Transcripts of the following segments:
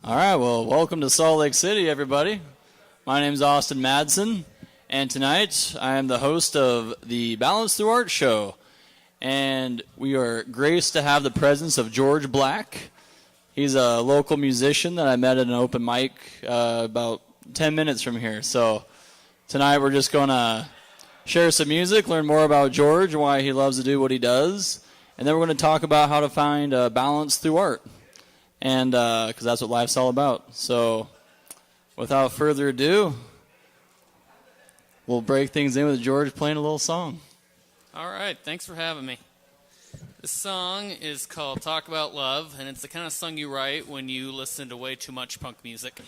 All right, well, welcome to Salt Lake City, everybody. My name's Austin Madsen, and tonight I am the host of the Balance Through Art show. And we are graced to have the presence of George Black. He's a local musician that I met at an open mic about 10 minutes from here. So tonight we're just going to share some music, learn more about George and why he loves to do what he does. And then we're going to talk about how to find balance through art. And because that's what life's all about. So without further ado, we'll break things in with George playing a little song. All right, thanks for having me. This song is called Talk About Love, and it's the kind of song you write when you listen to way too much punk music.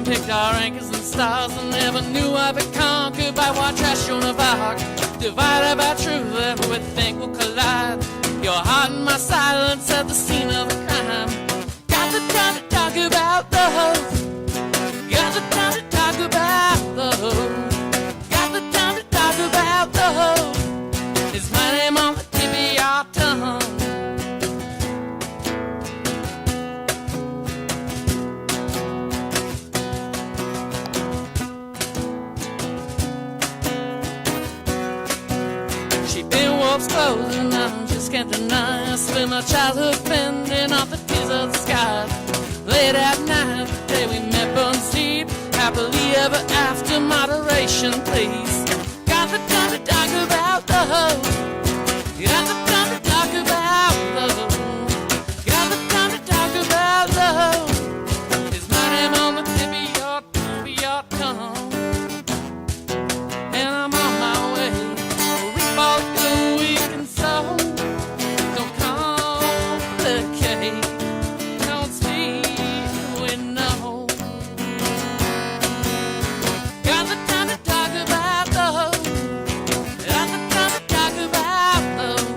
Picked our anchors and stars and never knew I'd be conquered by what trash Joan of Arc. Divided by truth that we think will collide. Your heart and my silence at the scene of a crime. Got the time to talk about love. Got the time to talk about love. Got the time to talk about love. It's my name on the tip of your tongue. Clothes and I just can't deny I spent my childhood fending off the tears of the sky. Late at night, the day we met burned deep. Happily ever after, moderation please. Got the time to talk about love. Got the time to talk about love. Got the time to talk about love. Is my name on the tip of your tongue? And I'm on my way. We both do we can so. Don't complicate. Don't speak, we know. Got the time to talk about love. Got the time to talk about love.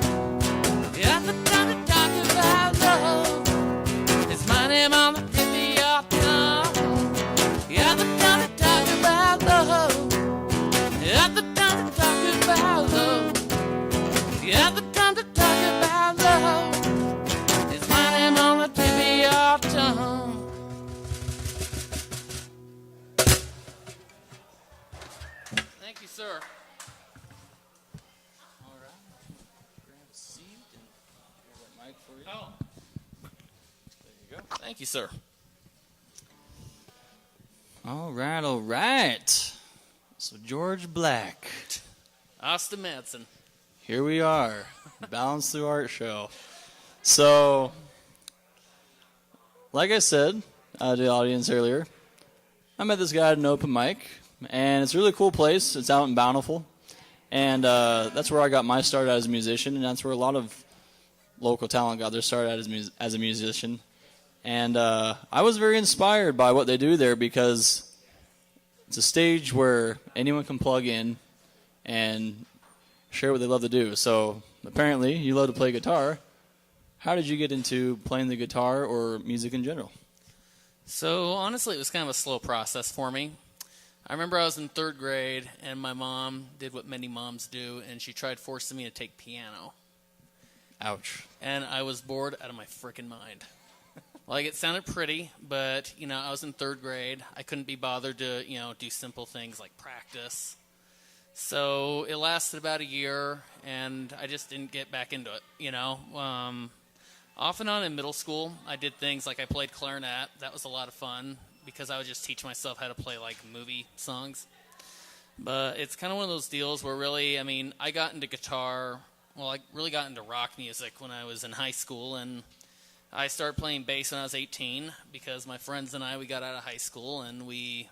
Got the time to talk about love. It's my name on the tip of your tongue. Got the time to talk about love. Got the time to talk about love. Got the time to talk about love. It's my name on the tip of your tongue. Thank you, sir. All right. Grab a seat and grab that mic for you. Oh, There you go. thank you, sir. All right. So George Black. Austin Madsen. Here we are, Balance Through Art show. So, like I said to the audience earlier, I met this guy at an open mic, and it's a really cool place. It's out in Bountiful, and that's where I got my start as a musician, and that's where a lot of local talent got their start as a musician. And I was very inspired by what they do there because it's a stage where anyone can plug in and share what they love to do. So apparently you love to play guitar. How did you get into playing the guitar or music in general? So honestly, it was kind of a slow process for me. I remember I was in third grade, and my mom did what many moms do, and she tried forcing me to take piano. Ouch. And I was bored out of my freaking mind. Like, it sounded pretty, but, I was in third grade. I couldn't be bothered to, do simple things like practice. So it lasted about a year, and I just didn't get back into it, Off and on in middle school, I did things like I played clarinet. That was a lot of fun because I would just teach myself how to play, like, movie songs. But it's kind of one of those deals where really, I got into guitar. Well, I really got into rock music when I was in high school, and I started playing bass when I was 18 because my friends and we got out of high school, and we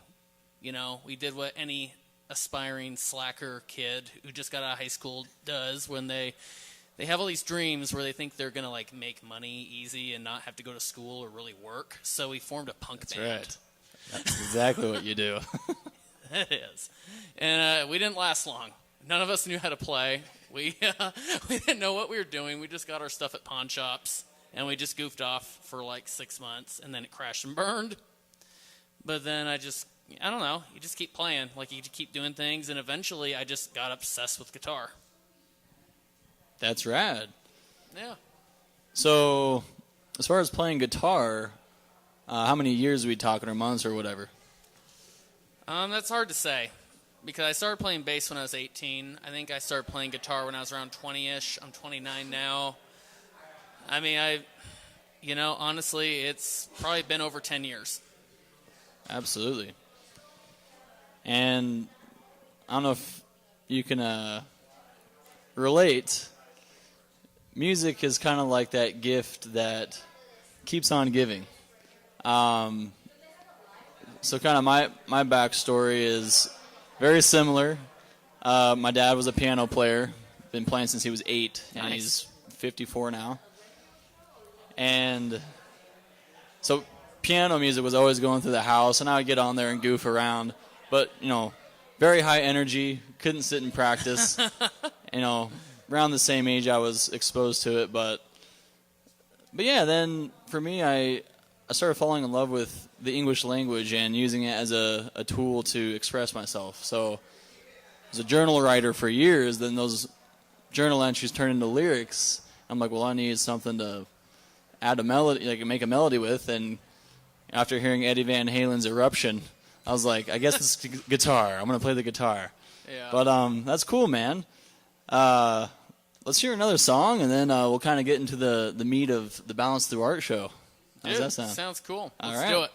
did what any aspiring slacker kid who just got out of high school does when they have all these dreams where they think they're going to, like, make money easy and not have to go to school or really work. So we formed a punk band. That's right. That's exactly what you do. It is. And we didn't last long. None of us knew how to play. We didn't know what we were doing. We just got our stuff at pawn shops, and we just goofed off for like 6 months, and then it crashed and burned. But then I don't know, you just keep playing. Like, you just keep doing things, and eventually I just got obsessed with guitar. That's rad. Yeah. So, as far as playing guitar, how many years are we talking, or months, or whatever? That's hard to say, because I started playing bass when I was 18. I think I started playing guitar when I was around 20-ish. I'm 29 now. I mean, honestly, it's probably been over 10 years. Absolutely. And I don't know if you can relate. Music is kind of like that gift that keeps on giving. So kind of my backstory is very similar. My dad was a piano player, been playing since he was 8, and Nice. he's 54 now. And so piano music was always going through the house, and I would get on there and goof around. But, very high energy, couldn't sit and practice. Around the same age I was exposed to it. But yeah, then for me, I started falling in love with the English language and using it as a tool to express myself. So as a journal writer for years, then those journal entries turned into lyrics. I'm like, well, I need something to add a melody, like make a melody with. And after hearing Eddie Van Halen's Eruption, I was like, I guess it's guitar. I'm going to play the guitar. Yeah. But that's cool, man. Let's hear another song, and then we'll kind of get into the meat of the Balance Through Art show. How does that sound? Sounds cool. All Let's right. do it.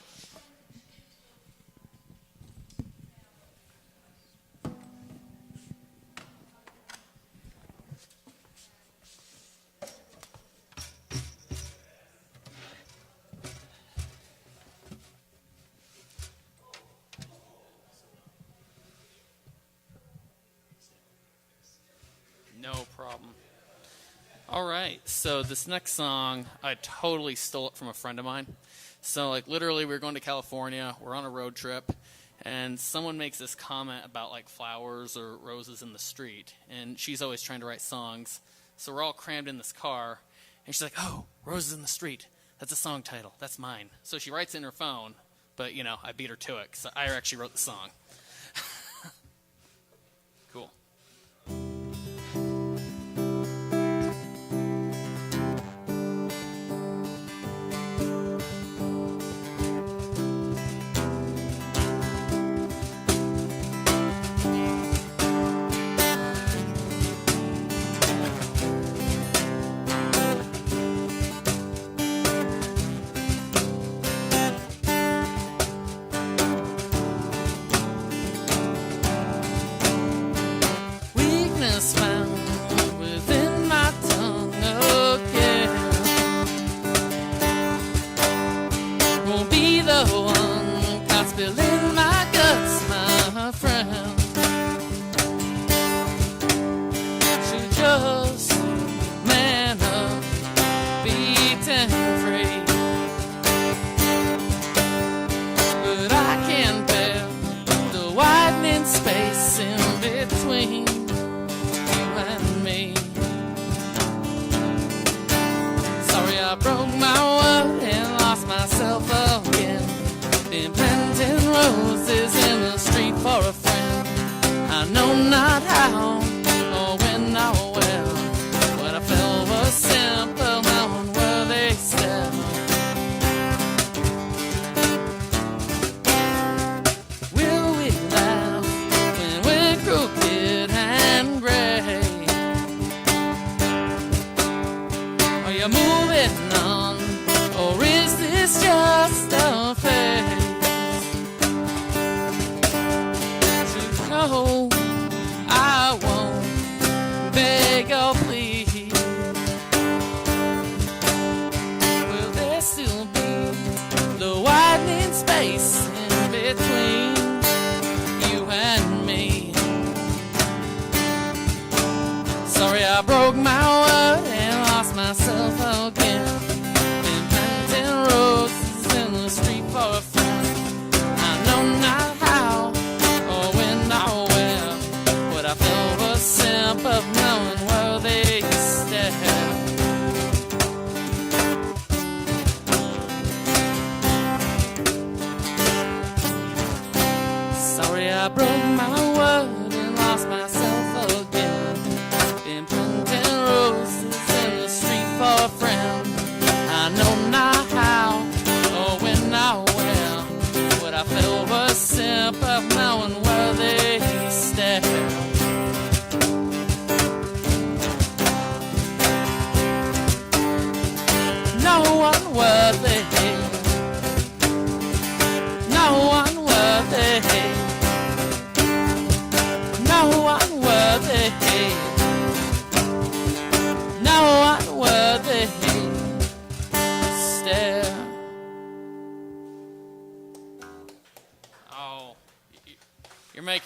No problem. All right, so this next song, I totally stole it from a friend of mine. So, literally, we were going to California. We're on a road trip, and someone makes this comment about, flowers or roses in the street. And she's always trying to write songs. So we're all crammed in this car, and she's like, oh, Roses in the Street. That's a song title. That's mine. So she writes it in her phone, but, I beat her to it, because I actually wrote the song. Cool.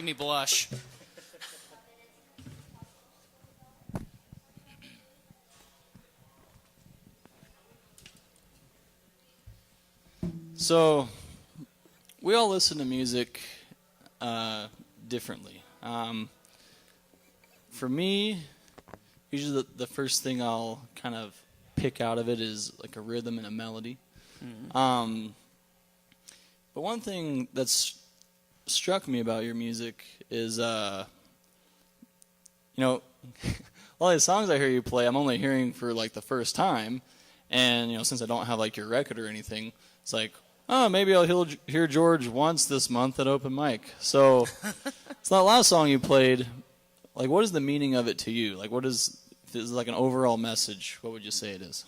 making me blush. So, we all listen to music differently. For me, usually the first thing I'll kind of pick out of it is like a rhythm and a melody. Mm-hmm. But one thing that's struck me about your music is, a lot of the songs I hear you play, I'm only hearing for like the first time. And, since I don't have like your record or anything, it's like, oh, maybe I'll hear George once this month at open mic. So, it's that last song you played. Like, what is the meaning of it to you? Like, if this is like an overall message, what would you say it is?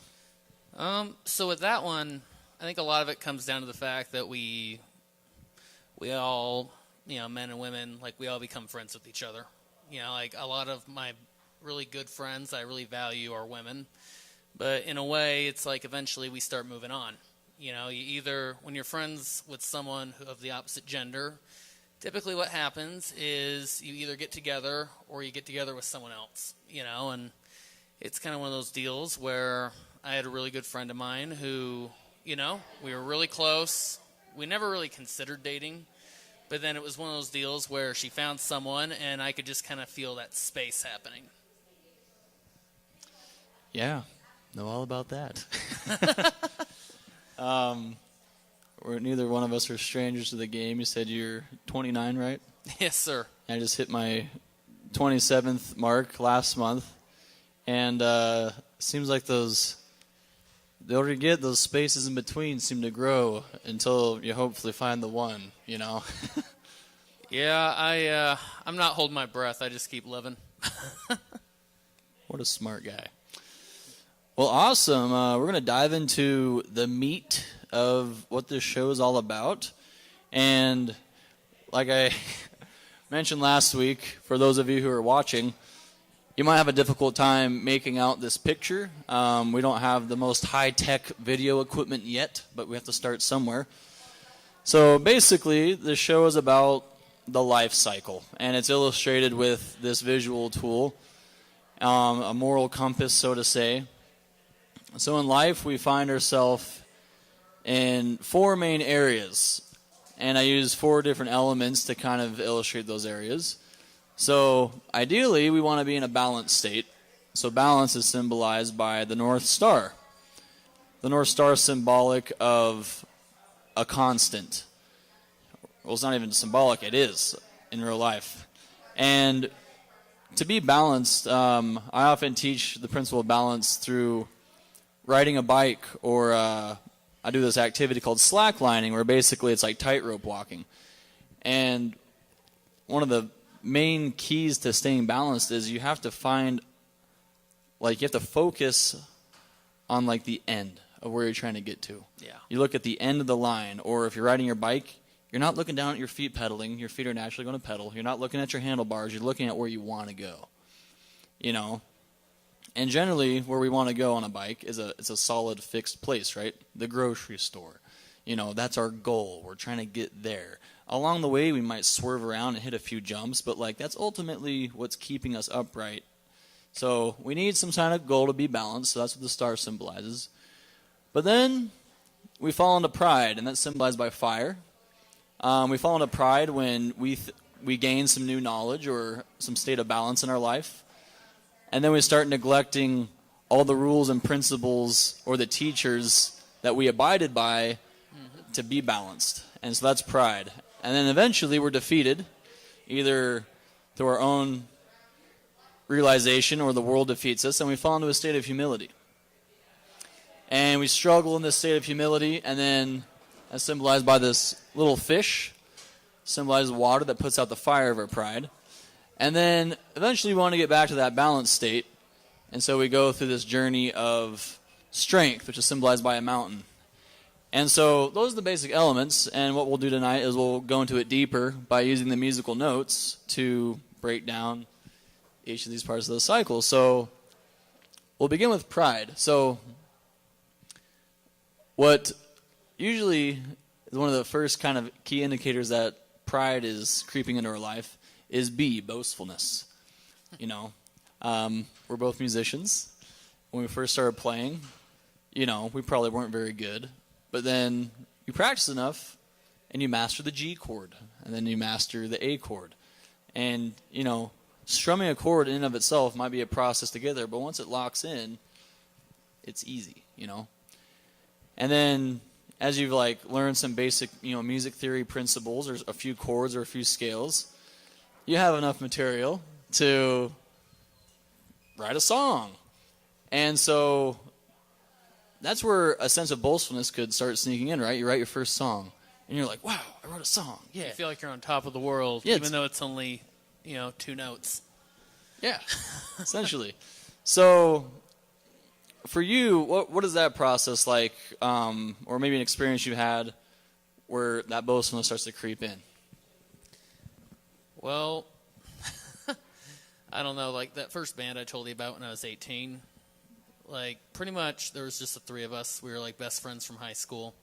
So with that one, I think a lot of it comes down to the fact that we all, men and women, like we all become friends with each other. Like a lot of my really good friends I really value are women. But in a way, it's like eventually we start moving on. You either, when you're friends with someone of the opposite gender, typically what happens is you either get together or you get together with someone else, and it's kind of one of those deals where I had a really good friend of mine who, we were really close. We never really considered dating, but then it was one of those deals where she found someone and I could just kind of feel that space happening. Yeah, know all about that. Neither one of us are strangers to the game. You said you're 29, right? Yes, sir. I just hit my 27th mark last month, and seems like the older you get, those spaces in between seem to grow until you hopefully find the one. Yeah, I'm not holding my breath. I just keep living. What a smart guy. Well, awesome. We're going to dive into the meat of what this show is all about. And like I mentioned last week, for those of you who are watching, you might have a difficult time making out this picture. We don't have the most high-tech video equipment yet, but we have to start somewhere. So basically, the show is about the life cycle, and it's illustrated with this visual tool, a moral compass, so to say. So in life, we find ourselves in 4 main areas, and I use 4 different elements to kind of illustrate those areas. So ideally, we want to be in a balanced state. So balance is symbolized by the North Star. The North Star is symbolic of a constant. Well, it's not even symbolic, it is in real life. And to be balanced, I often teach the principle of balance through riding a bike, or I do this activity called slacklining, where basically it's like tightrope walking. And one of the main keys to staying balanced is you have to focus on like the end of where you're trying to get to. Yeah. You look at the end of the line, or if you're riding your bike, you're not looking down at your feet pedaling. Your feet are naturally going to pedal. You're not looking at your handlebars. You're looking at where you want to go. And generally, where we want to go on a bike is it's a solid fixed place, right? The grocery store. That's our goal. We're trying to get there. Along the way, we might swerve around and hit a few jumps, but that's ultimately what's keeping us upright. So we need some kind of goal to be balanced, so that's what the star symbolizes. But then we fall into pride, and that's symbolized by fire. We fall into pride when we gain some new knowledge or some state of balance in our life. And then we start neglecting all the rules and principles or the teachers that we abided by to be balanced. And so that's pride. And then eventually we're defeated, either through our own realization or the world defeats us, and we fall into a state of humility. And we struggle in this state of humility, and then, as symbolized by this little fish, symbolizes water that puts out the fire of our pride. And then eventually we want to get back to that balanced state. And so we go through this journey of strength, which is symbolized by a mountain. And so those are the basic elements. And what we'll do tonight is we'll go into it deeper by using the musical notes to break down each of these parts of the cycle. So we'll begin with pride. So what usually is one of the first kind of key indicators that pride is creeping into our life is B, boastfulness. You know, we're both musicians. When we first started playing, you know, we probably weren't very good. But then you practice enough, and you master the G chord, and then you master the A chord. And, you know, strumming a chord in and of itself might be a process to get there, but once it locks in, it's easy, you know. And then as you've like learned some basic, you know, music theory principles or a few chords or a few scales, you have enough material to write a song. And so that's where a sense of boastfulness could start sneaking in, right? You write your first song, and you're like, wow, I wrote a song. Yeah. You feel like you're on top of the world, Yeah, even though it's only, you know, 2 notes. Yeah, essentially. So for you, what is that process like, or maybe an experience you had where that boastfulness starts to creep in? Well, I don't know, like that first band I told you about when I was 18, like pretty much there was just the 3 of us. We were like best friends from high school.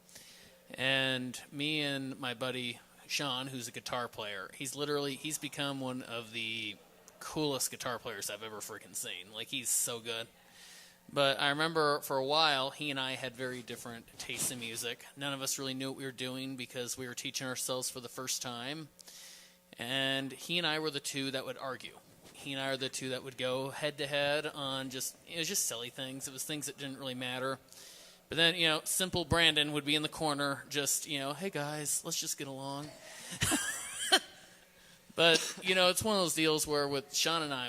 And me and my buddy Sean, who's a guitar player, he's become one of the coolest guitar players I've ever freaking seen. Like, he's so good. But I remember for a while, he and I had very different tastes in music. None of us really knew what we were doing because we were teaching ourselves for the first time. And he and I were the 2 that would argue. He and I are the 2 that would go head-to-head on it was just silly things. It was things that didn't really matter. But then, you know, simple Brandon would be in the corner just, you know, hey, guys, let's just get along. But, you know, it's one of those deals where with Sean and I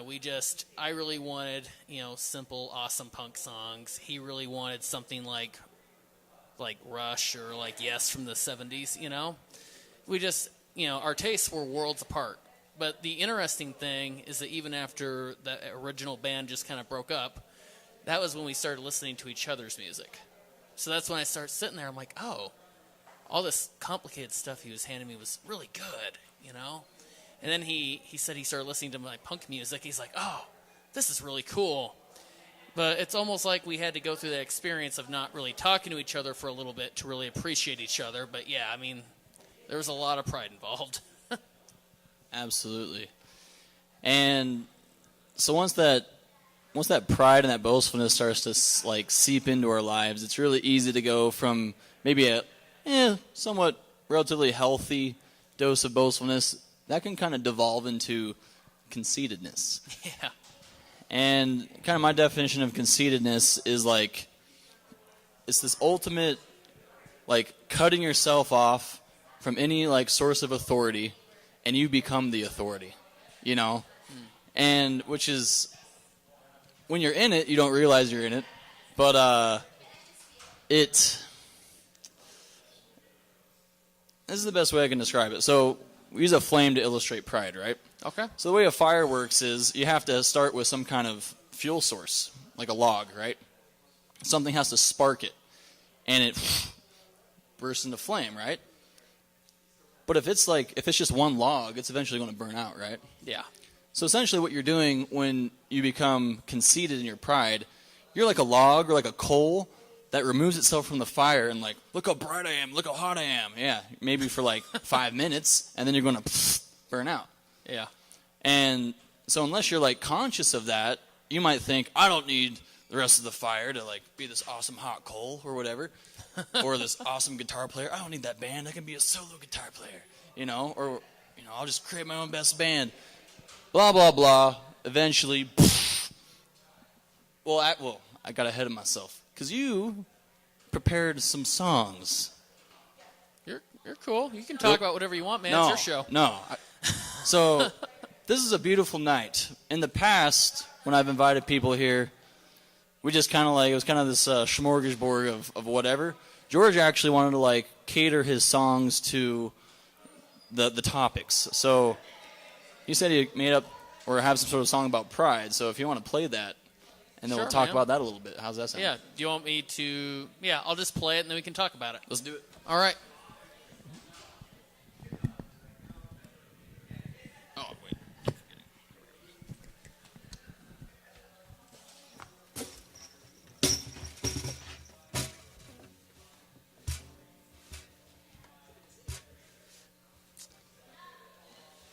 really wanted, you know, simple, awesome punk songs. He really wanted something like Rush or like Yes from the 70s, you know. We just, you know, our tastes were worlds apart. But the interesting thing is that even after the original band just kind of broke up, that was when we started listening to each other's music. So that's when I started sitting there. I'm like, oh, all this complicated stuff he was handing me was really good, you know? And then he said he started listening to my punk music. He's like, oh, this is really cool. But it's almost like we had to go through that experience of not really talking to each other for a little bit to really appreciate each other. But, yeah, I mean, there was a lot of pride involved. Absolutely. And so once that pride and that boastfulness starts to like seep into our lives, it's really easy to go from maybe a somewhat relatively healthy dose of boastfulness that can kind of devolve into conceitedness. Yeah. And kind of my definition of conceitedness is like it's this ultimate like cutting yourself off from any like source of authority and you become the authority, you know? And which is when you're in it, you don't realize you're in it. But this is the best way I can describe it. So we use a flame to illustrate pride, right? Okay. So the way a fire works is you have to start with some kind of fuel source, like a log, right? Something has to spark it, and it bursts into flame, right? But if it's just one log, it's eventually going to burn out, right? Yeah. So essentially what you're doing when you become conceited in your pride, you're like a log or like a coal that removes itself from the fire and like, look how bright I am, look how hot I am. Yeah, maybe for like 5 minutes, and then you're going to burn out. Yeah. And so unless you're like conscious of that, you might think, I don't need the rest of the fire to like be this awesome hot coal or whatever, or this awesome guitar player. I don't need that band. I can be a solo guitar player, you know, or, you know, I'll just create my own best band. Blah, blah, blah. Eventually, I got ahead of myself. Because you prepared some songs. You're cool. You can talk about whatever you want, man. No, it's your show. No. So this is a beautiful night. In the past, when I've invited people here, we just kind of like, it was kind of this smorgasbord of whatever. George actually wanted to like cater his songs to the topics. So he said he made up or have some sort of song about pride. So if you want to play that, and then Sure, we'll talk man. about that a little bit. How's that sound? Yeah. Do you want me to? Yeah, I'll just play it and then we can talk about it. Let's do it. All right. Oh, wait.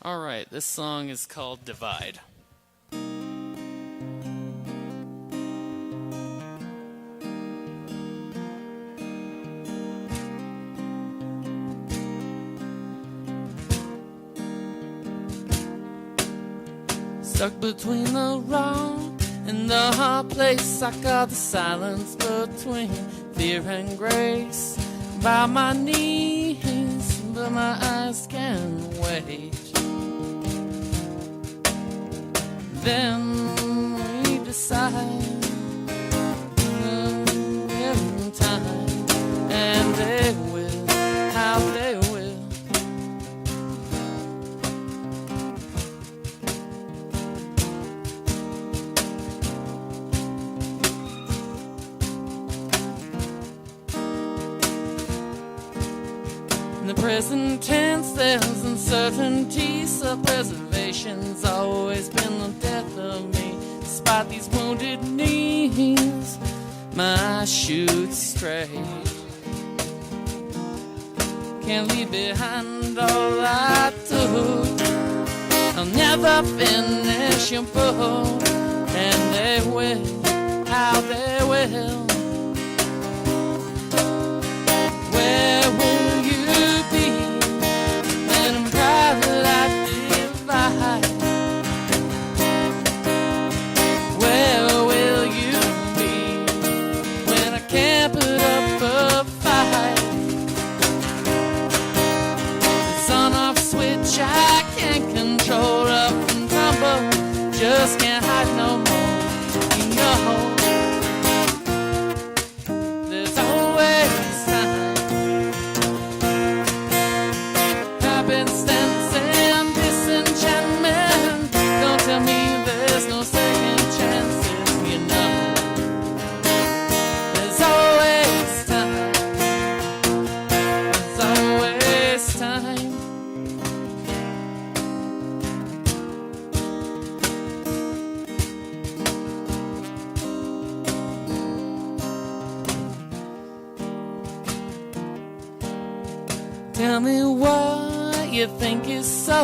All right, this song is called Divide. Stuck between the wrong and the hard place, I got the silence between fear and grace. By my knees, but my eyes can wait. Then we decide every time, and they will, how they will. In the present tense, there's uncertainty, self-preservation's always been the death of me. Despite these wounded knees, my shoot straight. Can't leave behind all I took. I'll never finish your book, and they will, how they will. Where will you be when in private life divide? Where will you be when I can't put up a fight? It's on off switch I can't control, up and tumble, just can't hide no more. You know, there's always time. Happenstance and disenchantment, don't tell me there's no second chances. You know, there's always time. There's always time. Tell me what you think is so.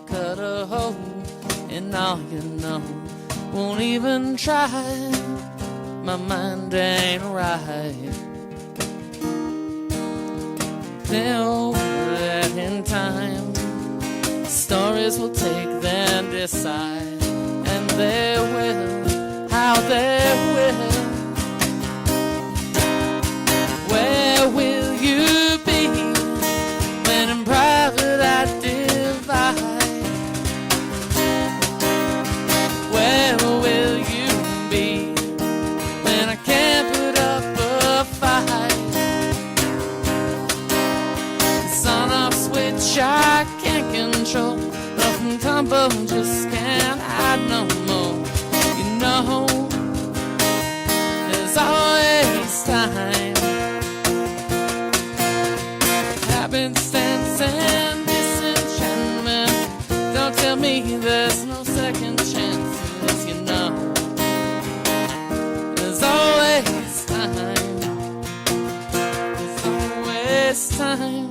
Cut a hole in all you know. Won't even try. My mind ain't right. They'll let in time. Stories will take them decide, and they will, how they will. Where will you be when in private I divide? Where will you be when I can't put up a fight? It's on off switch I can't control, up and tumble, just can't hide no more. You know, there's always time. Happenstance and disenchantment, don't tell me there's no second chances. You know, there's always time. There's always time.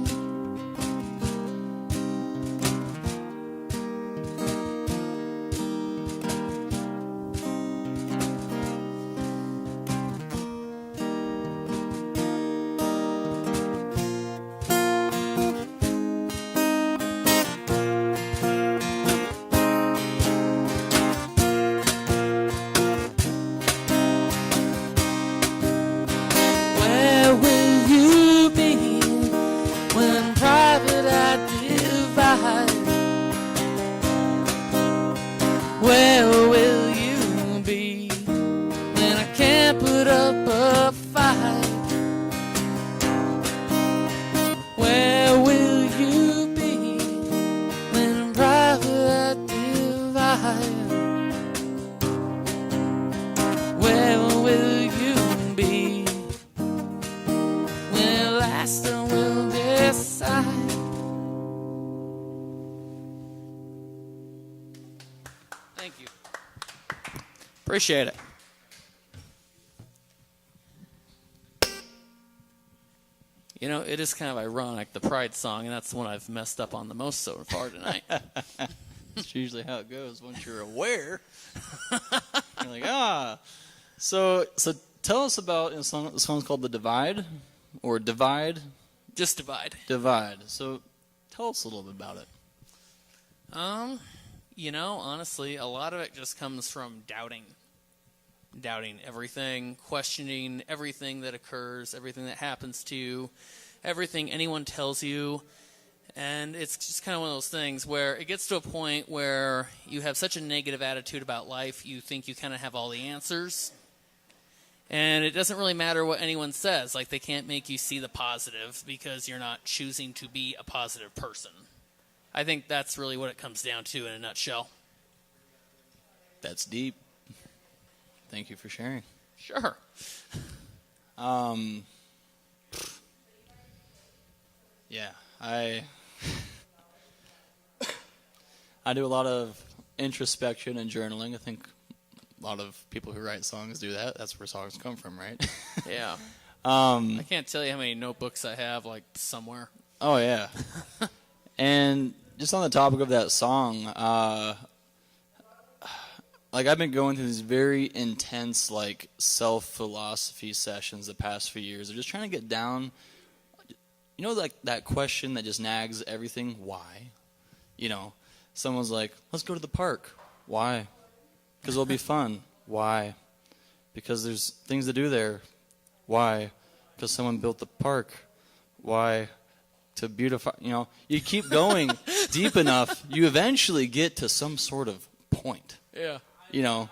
Where will you be when private I divide? Where will you be when I can't put up a fight? Where will you be when private I divide? Where will you be when last will decide? Thank you. Appreciate it. You know, it is kind of ironic, the Pride song, and that's the one I've messed up on the most so far tonight. That's usually how it goes. Once you're aware, you're like, ah. So tell us about the song's called "The Divide," or "Divide." Just Divide. Divide. So tell us a little bit about it. You know, honestly, a lot of it just comes from doubting everything, questioning everything that occurs, everything that happens to you, everything anyone tells you. And it's just kind of one of those things where it gets to a point where you have such a negative attitude about life, you think you kind of have all the answers. And it doesn't really matter what anyone says. Like, they can't make you see the positive because you're not choosing to be a positive person. I think that's really what it comes down to in a nutshell. That's deep. Thank you for sharing. Sure. Yeah, I do a lot of introspection and journaling. I think a lot of people who write songs do that. That's where songs come from, right? Yeah. I can't tell you how many notebooks I have, like, somewhere. Oh, yeah. And just on the topic of that song, like, I've been going through these very intense, like, self-philosophy sessions the past few years. I'm just trying to get down, you know, like that question that just nags everything, why? You know, someone's like, let's go to the park. Why? Because it'll be fun. Why? Because there's things to do there. Why? Because someone built the park. Why? To beautify, you know, you keep going deep enough, you eventually get to some sort of point. Yeah. You know,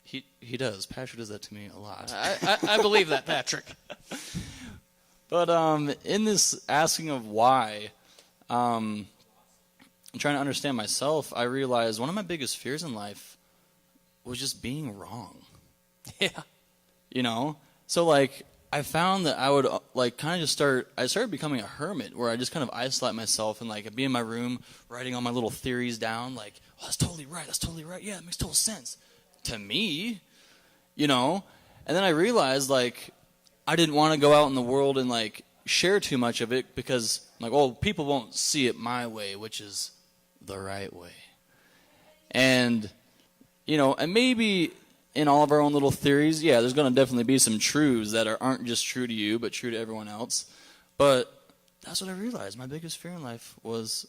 he does. Patrick does that to me a lot. I believe that, Patrick. But in this asking of why, I'm trying to understand myself, I realized one of my biggest fears in life was just being wrong. Yeah. You know? So, like, I found that I would, like, kind of just I started becoming a hermit, where I just kind of isolate myself and, like, I'd be in my room writing all my little theories down, like, oh, that's totally right, yeah, it makes total sense to me, you know? And then I realized, like, I didn't want to go out in the world and, like, share too much of it because, like, oh, people won't see it my way, which is the right way. And, you know, and maybe in all of our own little theories, yeah, there's going to definitely be some truths that aren't just true to you, but true to everyone else. But that's what I realized. My biggest fear in life was,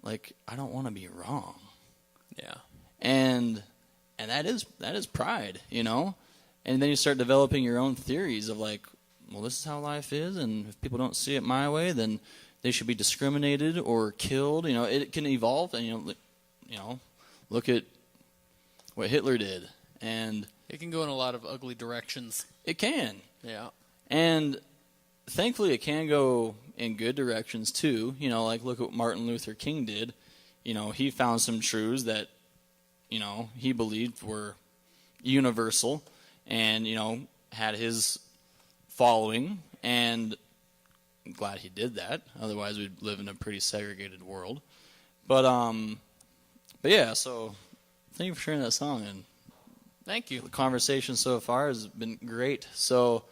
like, I don't want to be wrong. Yeah. And that is pride, you know? And then you start developing your own theories of, like, well, this is how life is, and if people don't see it my way, then they should be discriminated or killed. You know, it can evolve, and, you know, look at what Hitler did. And it can go in a lot of ugly directions. It can. Yeah. And thankfully it can go in good directions too. You know, like look at what Martin Luther King did. You know, he found some truths that, you know, he believed were universal and, you know, had his following, and I'm glad he did that. Otherwise we'd live in a pretty segregated world. But yeah, so thank you for sharing that song, and thank you. The conversation so far has been great. So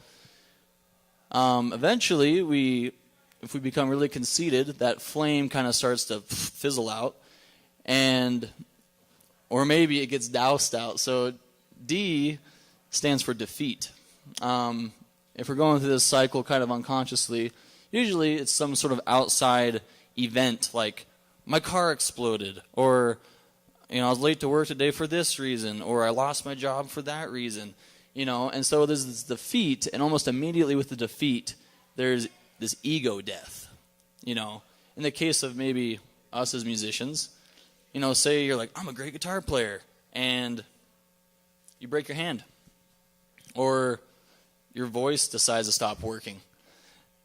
eventually, if we become really conceited, that flame kind of starts to fizzle out, or maybe it gets doused out. So D stands for defeat. If we're going through this cycle kind of unconsciously, usually it's some sort of outside event, like my car exploded, or you know, I was late to work today for this reason, or I lost my job for that reason, you know. And so there's this defeat, and almost immediately with the defeat, there's this ego death, you know. In the case of maybe us as musicians, you know, say you're like, I'm a great guitar player, and you break your hand, or your voice decides to stop working.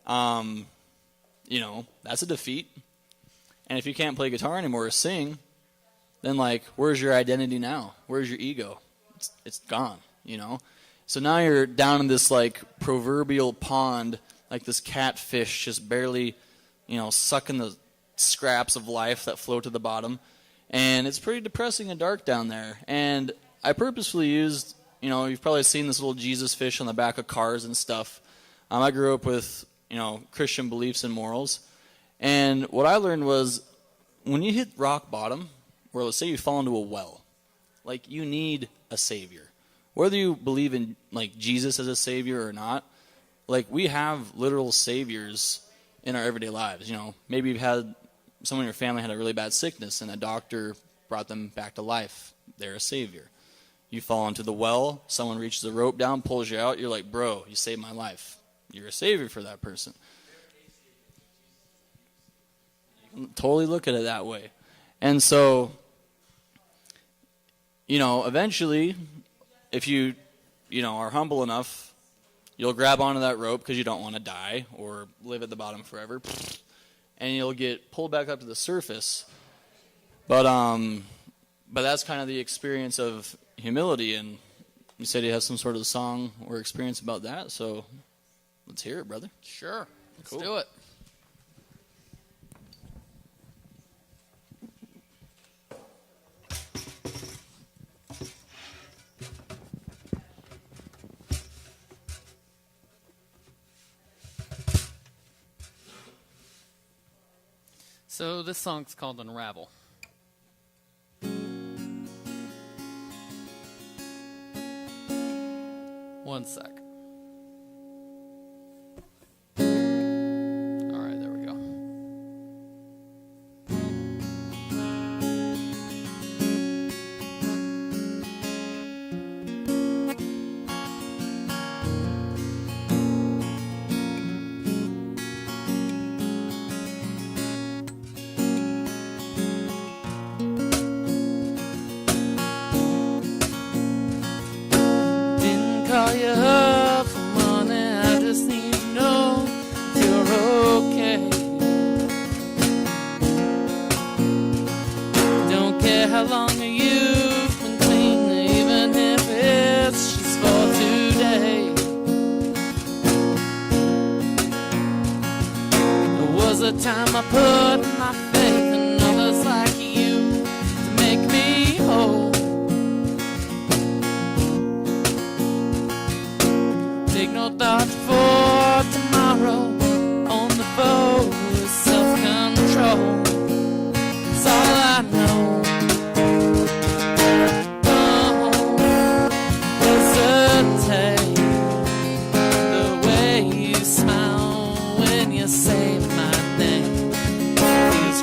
You know, that's a defeat. And if you can't play guitar anymore or sing, then, like, where's your identity now? Where's your ego? It's gone, you know? So now you're down in this, like, proverbial pond, like this catfish just barely, you know, sucking the scraps of life that float to the bottom. And it's pretty depressing and dark down there. And I purposefully used, you know, you've probably seen this little Jesus fish on the back of cars and stuff. I grew up with, Christian beliefs and morals. And what I learned was when you hit rock bottom, or let's say you fall into a well, like you need a savior. Whether you believe in like Jesus as a savior or not, like we have literal saviors in our everyday lives. Maybe you've had someone in your family had a really bad sickness and a doctor brought them back to life. They're a savior. You fall into the well, someone reaches a rope down, pulls you out, you're like, bro, you saved my life. You're a savior for that person. You can totally look at it that way. And so, eventually, if you, are humble enough, you'll grab onto that rope because you don't want to die or live at the bottom forever. And you'll get pulled back up to the surface. But that's kind of the experience of humility. And you said you have some sort of song or experience about that, so let's hear it, brother. Sure. Let's do it. So this song's called Unravel. One sec. All right, there we go. Call you up for money, I just need to know if you're okay. Don't care how long you've been clean, even if it's just for today. There was a time I put my faith in others like you to make me whole. Take no thought for tomorrow. On the boat with self-control. It's all I know. Oh, hesitate. The way you smile when you say my name feels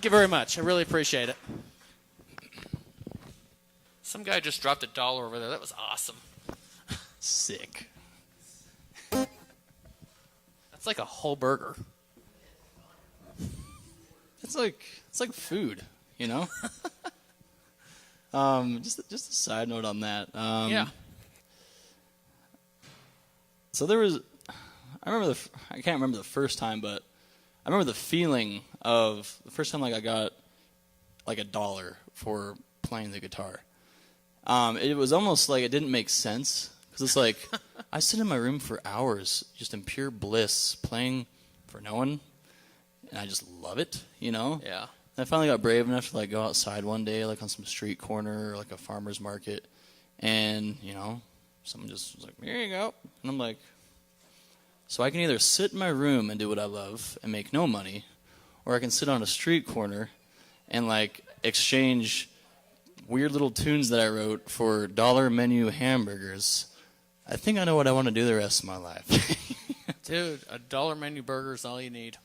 Thank you very much. I really appreciate it. Some guy just dropped $1 over there. That was awesome. Sick. That's like a whole burger. It's like food, you know. Just a side note on that. Yeah. So there was, I can't remember the first time, but I remember the feeling of the first time like I got like $1 for playing the guitar. It was almost like it didn't make sense because it's like I sit in my room for hours just in pure bliss playing for no one, and I just love it, you know. Yeah. And I finally got brave enough to like go outside one day, like on some street corner or like a farmer's market, and you know, someone just was like, "Here you go," and I'm like, so I can either sit in my room and do what I love and make no money, or I can sit on a street corner and like exchange weird little tunes that I wrote for dollar menu hamburgers. I think I know what I want to do the rest of my life. Dude, $1 menu burger is all you need.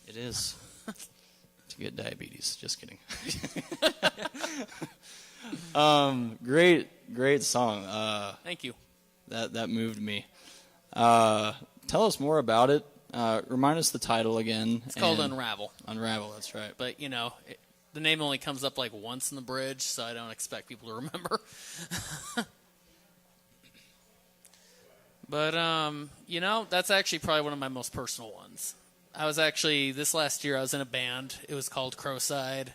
It is. To get diabetes. Just kidding. Great song. Thank you. That moved me. Tell us more about it. Remind us the title again. It's called Unravel. Unravel, that's right. But, you know, the name only comes up like once in the bridge, so I don't expect people to remember. But, you know, that's actually probably one of my most personal ones. This last year I was in a band. It was called Crowside.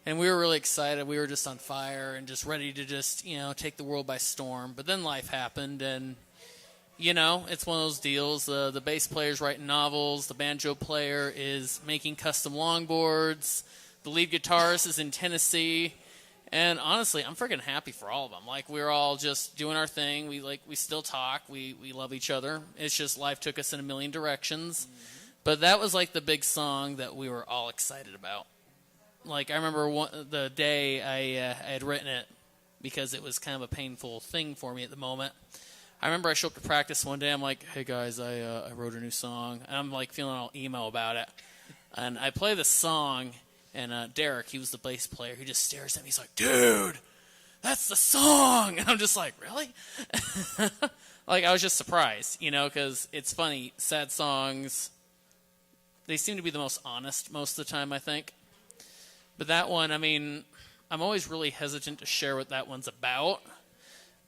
And we were really excited. We were just on fire and just ready to just, you know, take the world by storm. But then life happened, and, you know, it's one of those deals. The bass player's writing novels. The banjo player is making custom longboards. The lead guitarist is in Tennessee. And honestly, I'm freaking happy for all of them. Like, we're all just doing our thing. We still talk. We love each other. It's just life took us in a million directions. Mm-hmm. But that was like the big song that we were all excited about. Like, I remember the day I had written it, because it was kind of a painful thing for me at the moment. I remember I showed up to practice one day. I'm like, "Hey guys, I wrote a new song." And I'm like feeling all emo about it. And I play the song, and Derek, he was the bass player, he just stares at me. He's like, "Dude, that's the song!" And I'm just like, "Really?" Like, I was just surprised, you know, because it's funny. Sad songs, they seem to be the most honest most of the time, I think. But that one, I mean, I'm always really hesitant to share what that one's about.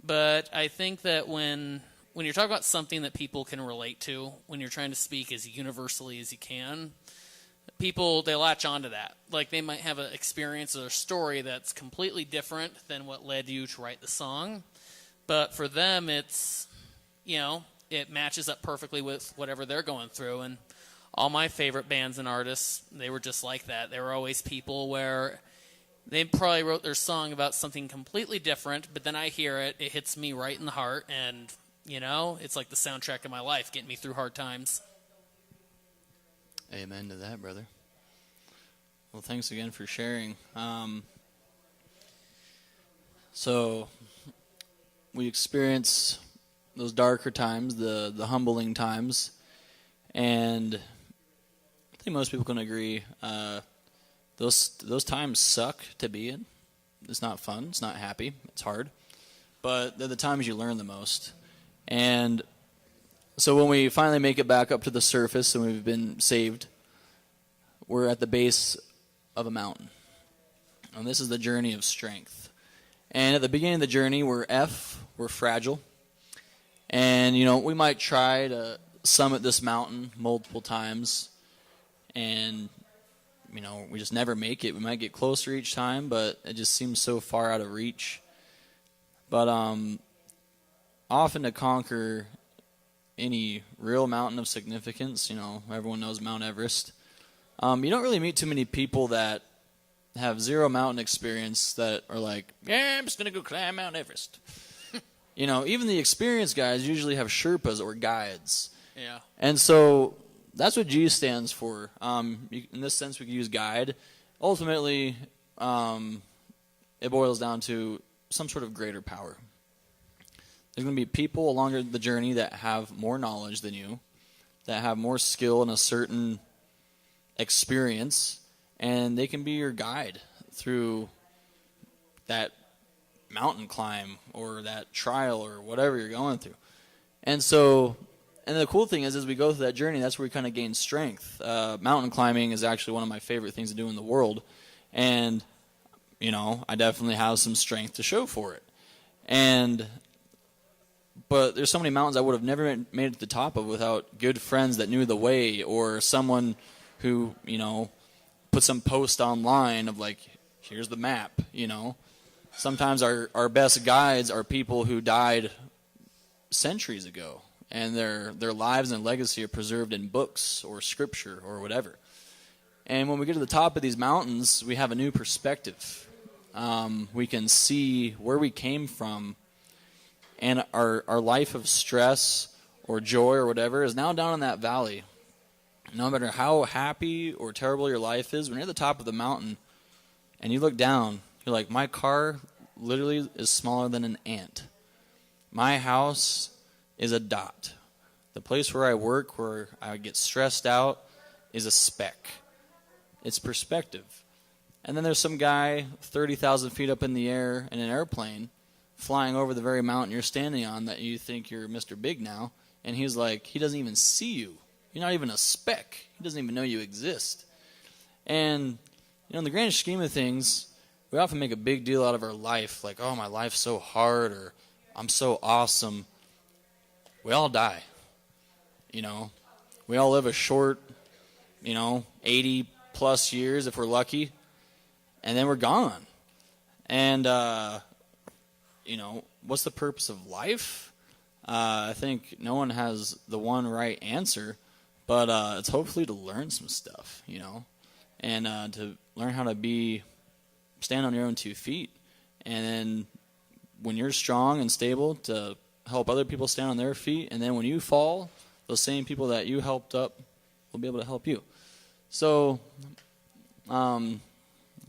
But I think that when you're talking about something that people can relate to, when you're trying to speak as universally as you can, people, they latch onto that. Like, they might have an experience or a story that's completely different than what led you to write the song. But for them, it's, you know, it matches up perfectly with whatever they're going through. And all my favorite bands and artists, they were just like that. They were always people where they probably wrote their song about something completely different, but then I hear it, it hits me right in the heart, and, you know, it's like the soundtrack of my life, getting me through hard times. Amen to that, brother. Well, thanks again for sharing. So we experience those darker times, the humbling times, and I think most people can agree those times suck to be in. It's not fun. It's not happy. It's hard. But they're the times you learn the most. And so when we finally make it back up to the surface and we've been saved, we're at the base of a mountain. And this is the journey of strength. And at the beginning of the journey, we're fragile. And, you know, we might try to summit this mountain multiple times, and, you know, we just never make it. We might get closer each time, but it just seems so far out of reach. But often to conquer any real mountain of significance, you know, everyone knows Mount Everest, you don't really meet too many people that have zero mountain experience that are like, "Yeah, I'm just going to go climb Mount Everest." You know, even the experienced guys usually have Sherpas or guides. Yeah. And so that's what G stands for. In this sense, we could use guide. Ultimately, it boils down to some sort of greater power. There's going to be people along the journey that have more knowledge than you, that have more skill in a certain experience, and they can be your guide through that mountain climb or that trial or whatever you're going through. And so, and the cool thing is, as we go through that journey, that's where we kind of gain strength. Mountain climbing is actually one of my favorite things to do in the world, and I definitely have some strength to show for it. But there's so many mountains I would have never made it to the top of without good friends that knew the way, or someone who, put some post online of like, here's the map, Sometimes our best guides are people who died centuries ago, and their lives and legacy are preserved in books or scripture or whatever. And when we get to the top of these mountains, we have a new perspective. We can see where we came from, and our life of stress or joy or whatever is now down in that valley. No matter how happy or terrible your life is, when you're at the top of the mountain and you look down, you're like, my car literally is smaller than an ant. My house is a dot. The place where I work, where I get stressed out, is a speck. It's perspective. And then there's some guy 30,000 feet up in the air in an airplane flying over the very mountain you're standing on that you think you're Mr. Big now, and he's like, he doesn't even see you. You're not even a speck. He doesn't even know you exist. And, in the grand scheme of things, we often make a big deal out of our life, like, oh, my life's so hard, or I'm so awesome. We all die. We all live a short, 80 plus years if we're lucky, and then we're gone. And, what's the purpose of life? I think no one has the one right answer, but it's hopefully to learn some stuff, and to learn how to stand on your own 2 feet. And then when you're strong and stable, to help other people stand on their feet. And then when you fall, those same people that you helped up will be able to help you. So, you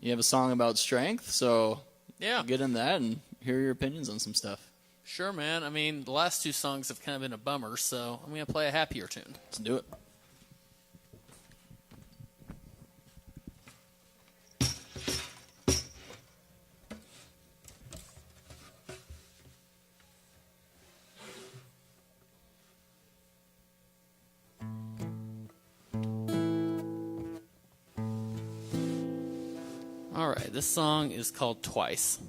have a song about strength, so Yeah. get in that and hear your opinions on some stuff. Sure, man. I mean, the last two songs have kind of been a bummer, so I'm going to play a happier tune. Let's do it. All right, this song is called Twice.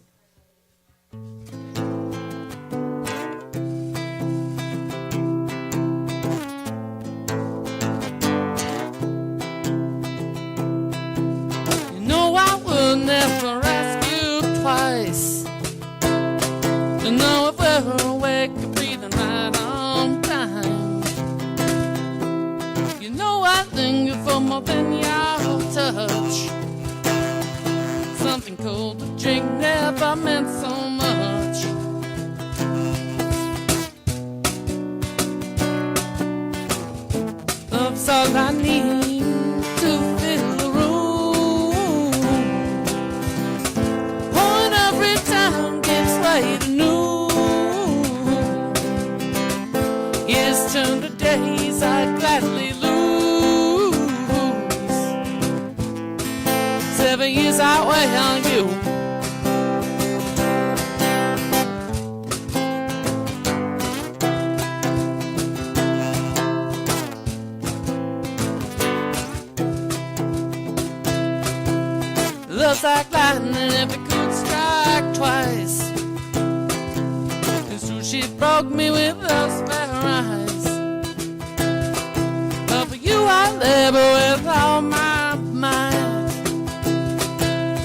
Never ask you twice to know if we're awake or breathing right on time. I linger for more than your touch. Something cold to drink never meant so much. Love's all I need to fill the room. Point every time gives way to noon. Years turn to days I'd gladly lose. 7 years I wait on you. Love's like lightning if it could strike twice. It's true she broke me with those fair eyes. But for you I labor with all my might.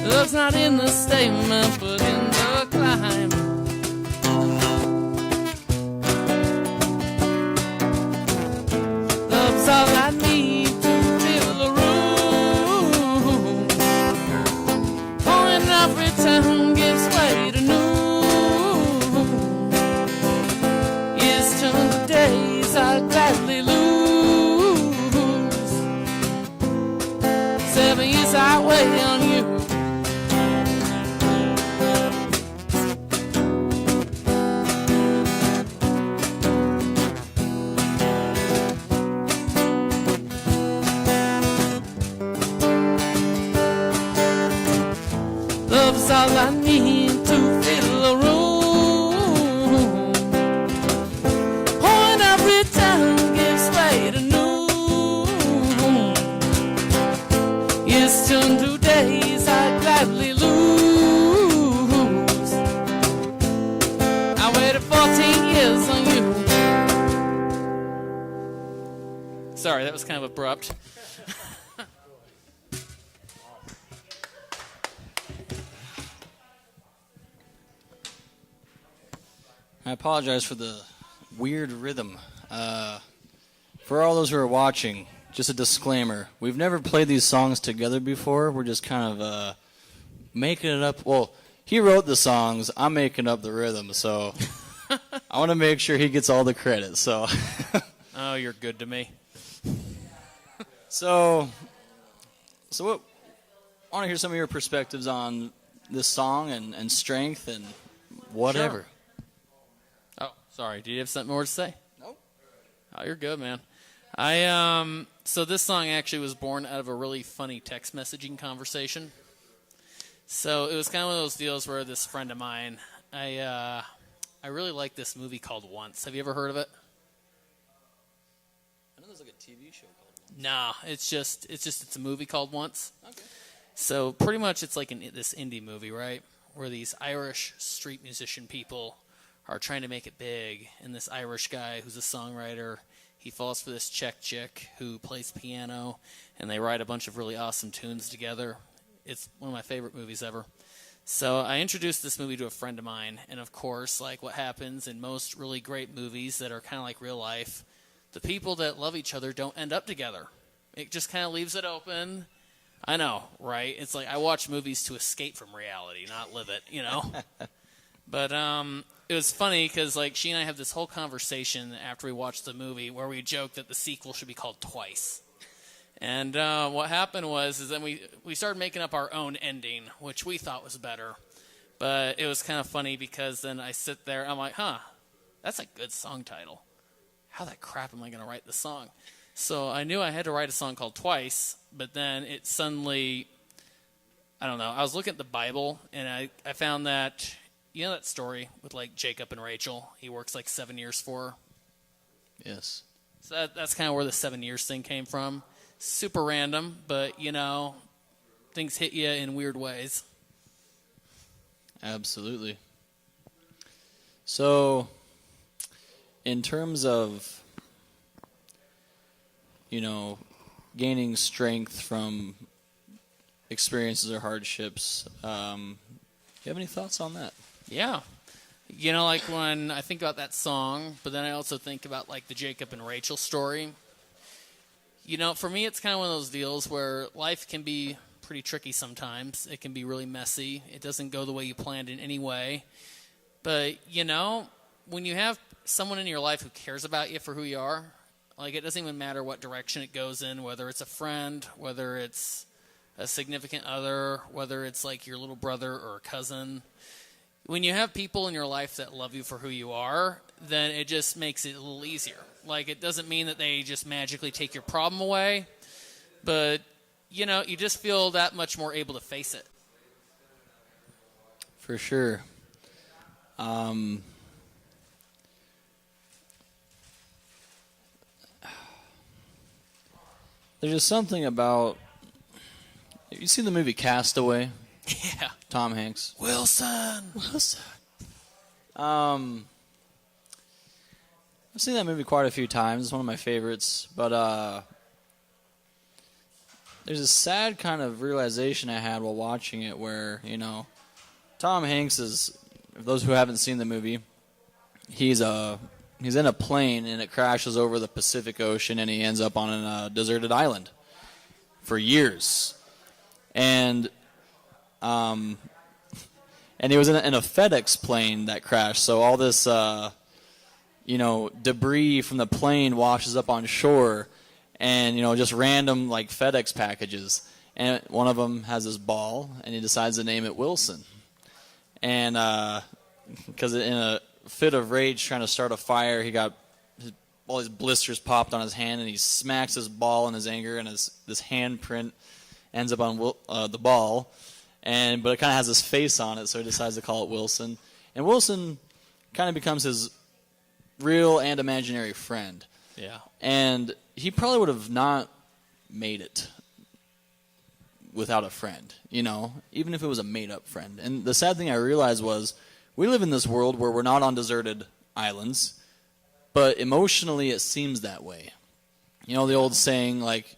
Love's not in the statement but in the climb. Love's all I need to fill the room. Pouring every time gives way to noon. Years turn to days I gladly lose. 7 years I wait on you. waited 14 years on you. Sorry, that was kind of abrupt. I apologize for the weird rhythm. For all those who are watching, just a disclaimer. We've never played these songs together before. We're just kind of making it up. Well, he wrote the songs. I'm making up the rhythm, so I want to make sure he gets all the credit. So, Oh, you're good to me. so what? I want to hear some of your perspectives on this song and strength and whatever. Sure. Oh, sorry. Do you have something more to say? Nope. Oh, you're good, man. So this song actually was born out of a really funny text messaging conversation. So it was kind of one of those deals where this friend of mine, I really like this movie called Once. Have you ever heard of it? I know there's like a TV show called Once. Nah, it's a movie called Once. Okay. So pretty much it's like this indie movie, right? Where these Irish street musician people are trying to make it big, and this Irish guy who's a songwriter, he falls for this Czech chick who plays piano, and they write a bunch of really awesome tunes together. It's one of my favorite movies ever. So I introduced this movie to a friend of mine, and of course, like what happens in most really great movies that are kind of like real life, the people that love each other don't end up together. It just kind of leaves it open. I know, right? It's like I watch movies to escape from reality, not live it, you know? But it was funny because like she and I have this whole conversation after we watched the movie where we joked that the sequel should be called Twice. And what happened was then we started making up our own ending, which we thought was better. But it was kind of funny because then I sit there, I'm like, that's a good song title. How the crap am I going to write the song? So I knew I had to write a song called Twice, but then it suddenly, I don't know, I was looking at the Bible, and I found that, you know that story with like Jacob and Rachel? He works like 7 years for her. Yes. So that's kind of where the 7 years thing came from. Super random, but, you know, things hit you in weird ways. Absolutely. So, in terms of, you know, gaining strength from experiences or hardships, do you have any thoughts on that? Yeah. You know, like when I think about that song, but then I also think about like the Jacob and Rachel story. You know, for me, it's kind of one of those deals where life can be pretty tricky sometimes. It can be really messy. It doesn't go the way you planned in any way. But, you know, when you have someone in your life who cares about you for who you are, like it doesn't even matter what direction it goes in, whether it's a friend, whether it's a significant other, whether it's like your little brother or a cousin. When you have people in your life that love you for who you are, then it just makes it a little easier. Like, it doesn't mean that they just magically take your problem away, but, you know, you just feel that much more able to face it. For sure. There's just something about... You seen the movie Castaway? Yeah. Tom Hanks. Wilson. I've seen that movie quite a few times. It's one of my favorites. But there's a sad kind of realization I had while watching it where, you know, Tom Hanks is, for those who haven't seen the movie, he's in a plane and it crashes over the Pacific Ocean and he ends up on a deserted island for years. And he was in a FedEx plane that crashed, so all this, debris from the plane washes up on shore, and, you know, just random, like, FedEx packages. And one of them has this ball, and he decides to name it Wilson. And because in a fit of rage trying to start a fire, he got all these blisters popped on his hand, and he smacks his ball in his anger, and this handprint ends up on the ball. But it kind of has his face on it, so he decides to call it Wilson. And Wilson kind of becomes his real and imaginary friend. Yeah. And he probably would have not made it without a friend, you know, even if it was a made-up friend. And the sad thing I realized was we live in this world where we're not on deserted islands, but emotionally it seems that way. You know the old saying, like,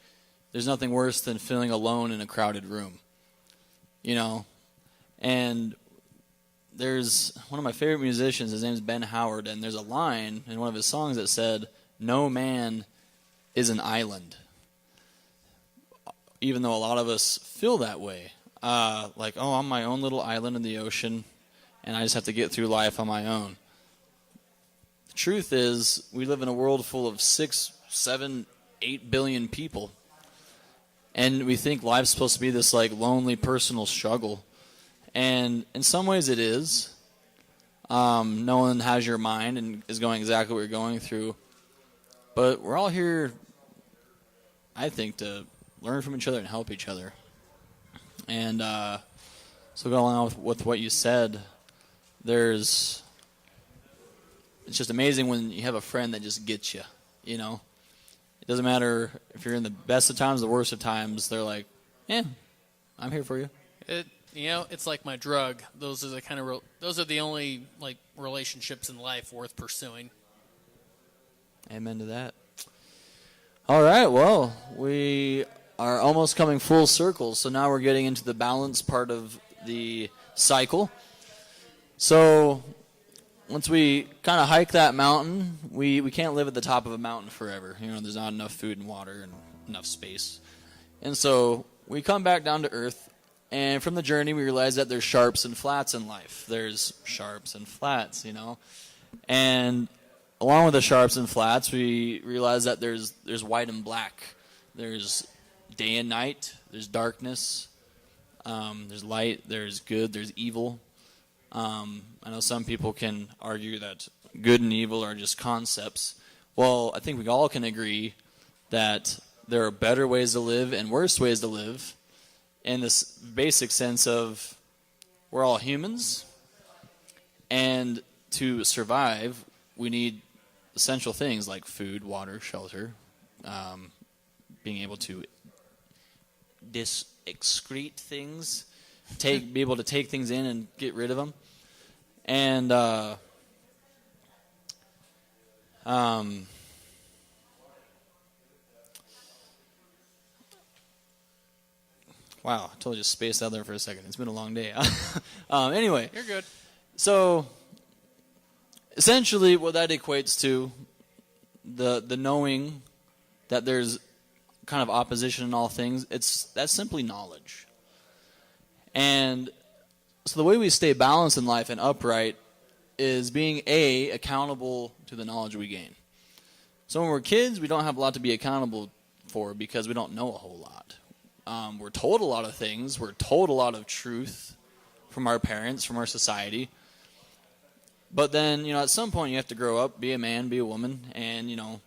there's nothing worse than feeling alone in a crowded room. You know? And there's one of my favorite musicians, his name's Ben Howard, and there's a line in one of his songs that said, "No man is an island." Even though a lot of us feel that way. Like, oh, I'm my own little island in the ocean, and I just have to get through life on my own. The truth is, we live in a world full of 6, 7, 8 billion people. And we think life's supposed to be this like lonely personal struggle. And in some ways it is. No one has your mind and is going exactly what you're going through. But we're all here, I think, to learn from each other and help each other. And so going on with what you said, it's just amazing when you have a friend that just gets you, you know. It doesn't matter if you're in the best of times, the worst of times, they're like, yeah, I'm here for you. It's like my drug. Those are the only like relationships in life worth pursuing. Amen to that. All right, well, we are almost coming full circle, so now we're getting into the balance part of the cycle. So once we kind of hike that mountain, we can't live at the top of a mountain forever. You know, there's not enough food and water and enough space. And so we come back down to earth, and from the journey we realize that there's sharps and flats in life. There's sharps and flats, you know. And along with the sharps and flats, we realize that there's white and black. There's day and night. There's darkness. There's light. There's good. There's evil. I know some people can argue that good and evil are just concepts. Well, I think we all can agree that there are better ways to live and worse ways to live in this basic sense of we're all humans, and to survive, we need essential things like food, water, shelter, being able to excrete things, be able to take things in and get rid of them. And wow, I totally just spaced out there for a second. It's been a long day. Anyway. You're good. So essentially what that equates to, the knowing that there's kind of opposition in all things, that's simply knowledge. And so the way we stay balanced in life and upright is being accountable to the knowledge we gain. So when we're kids, we don't have a lot to be accountable for because we don't know a whole lot. We're told a lot of things. We're told a lot of truth from our parents, from our society. But then, you know, at some point you have to grow up, be a man, be a woman, and, you know,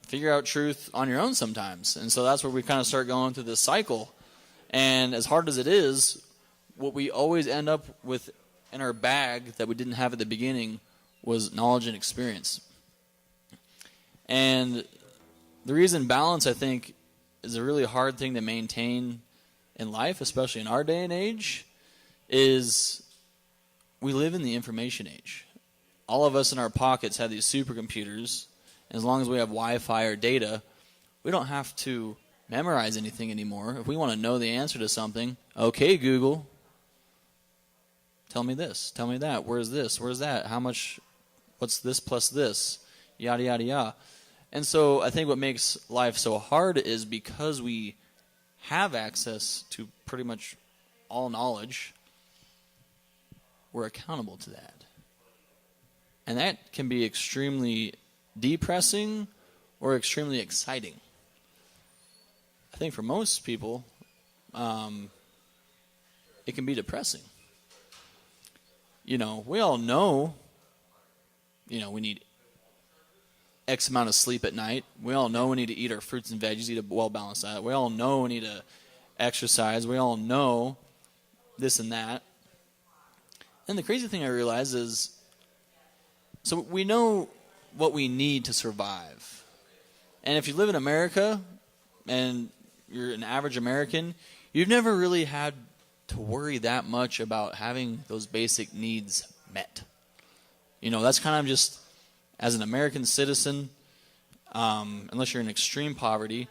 figure out truth on your own sometimes. And so that's where we kind of start going through this cycle. And as hard as it is, what we always end up with in our bag that we didn't have at the beginning was knowledge and experience. And the reason balance, I think, is a really hard thing to maintain in life, especially in our day and age, is we live in the information age. All of us in our pockets have these supercomputers, and as long as we have Wi-Fi or data, we don't have to memorize anything anymore. If we want to know the answer to something, okay, Google, tell me this, tell me that, where's this, where's that, how much, what's this plus this, yada, yada, yada. And so I think what makes life so hard is because we have access to pretty much all knowledge, we're accountable to that. And that can be extremely depressing or extremely exciting. I think for most people, it can be depressing. You know, we all know, you know, we need X amount of sleep at night. We all know we need to eat our fruits and veggies, eat a well-balanced diet. We all know we need to exercise. We all know this and that. And the crazy thing I realize is, so we know what we need to survive. And if you live in America and you're an average American, you've never really had to worry that much about having those basic needs met. That's kind of just, as an American citizen, unless you're in extreme poverty,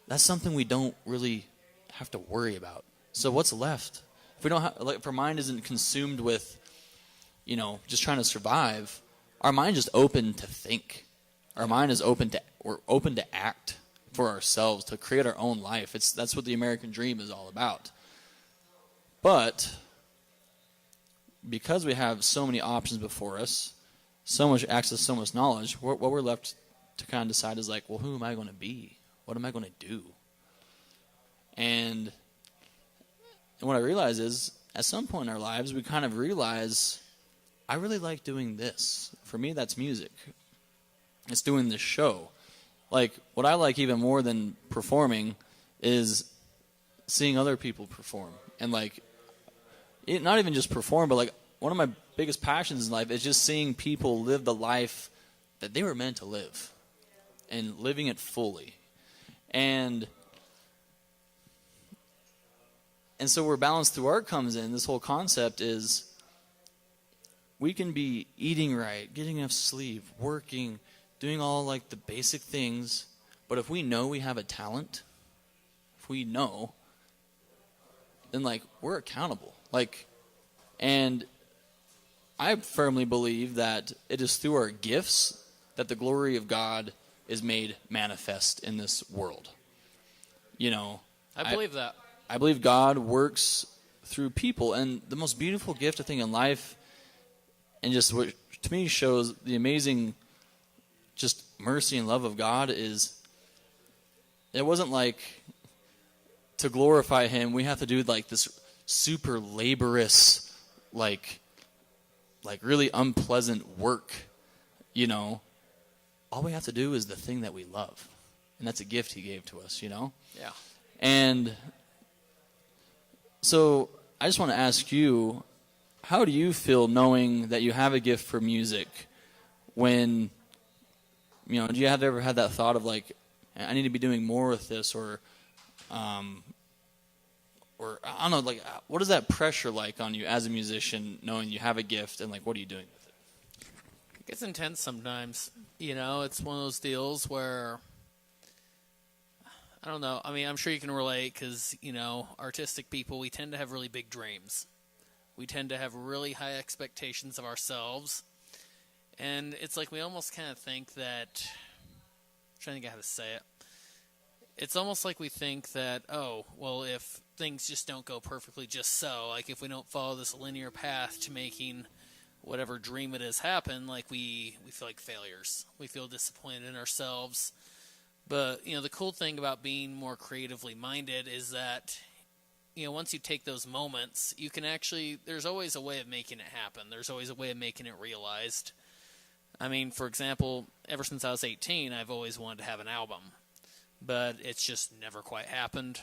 that's something we don't really have to worry about. So what's left? If we don't have, if our mind isn't consumed with, just trying to survive, our mind is open to think. Our mind is we're open to act for ourselves, to create our own life. That's what the American dream is all about. But because we have so many options before us, so much access, so much knowledge, what we're left to kind of decide is like, well, who am I going to be? What am I going to do? And what I realize is, at some point in our lives, we kind of realize, I really like doing this. For me, that's music. It's doing this show. Like, what I like even more than performing is seeing other people perform. And, like, not even just perform, but, like, one of my biggest passions in life is just seeing people live the life that they were meant to live and living it fully. And so where Balanced Through Art comes in, this whole concept is we can be eating right, getting enough sleep, working, doing all like the basic things, but if we know we have a talent, if we know, then like we're accountable. And I firmly believe that it is through our gifts that the glory of God is made manifest in this world. I believe that. I believe God works through people, and the most beautiful gift I think in life, and just what to me shows the amazing just mercy and love of God, is it wasn't like to glorify Him we have to do like this super laborious, like really unpleasant work. All we have to do is the thing that we love, and that's a gift He gave to us. Yeah. And so I just want to ask you, how do you feel knowing that you have a gift for music? When, do you have ever had that thought of like, I need to be doing more with this, or I don't know, like, what is that pressure like on you as a musician, knowing you have a gift, and like, what are you doing with it? It gets intense sometimes. It's one of those deals where, I don't know. I mean, I'm sure you can relate because, artistic people, we tend to have really big dreams. We tend to have really high expectations of ourselves. And it's like we almost kind of think that, I'm trying to think how to say it. It's almost like we think that, oh, well, if things just don't go perfectly just so, like if we don't follow this linear path to making whatever dream it is happen, like we feel like failures. We feel disappointed in ourselves. But, the cool thing about being more creatively minded is that, once you take those moments, you can actually, there's always a way of making it happen. There's always a way of making it realized. I mean, for example, ever since I was 18, I've always wanted to have an album. But it's just never quite happened.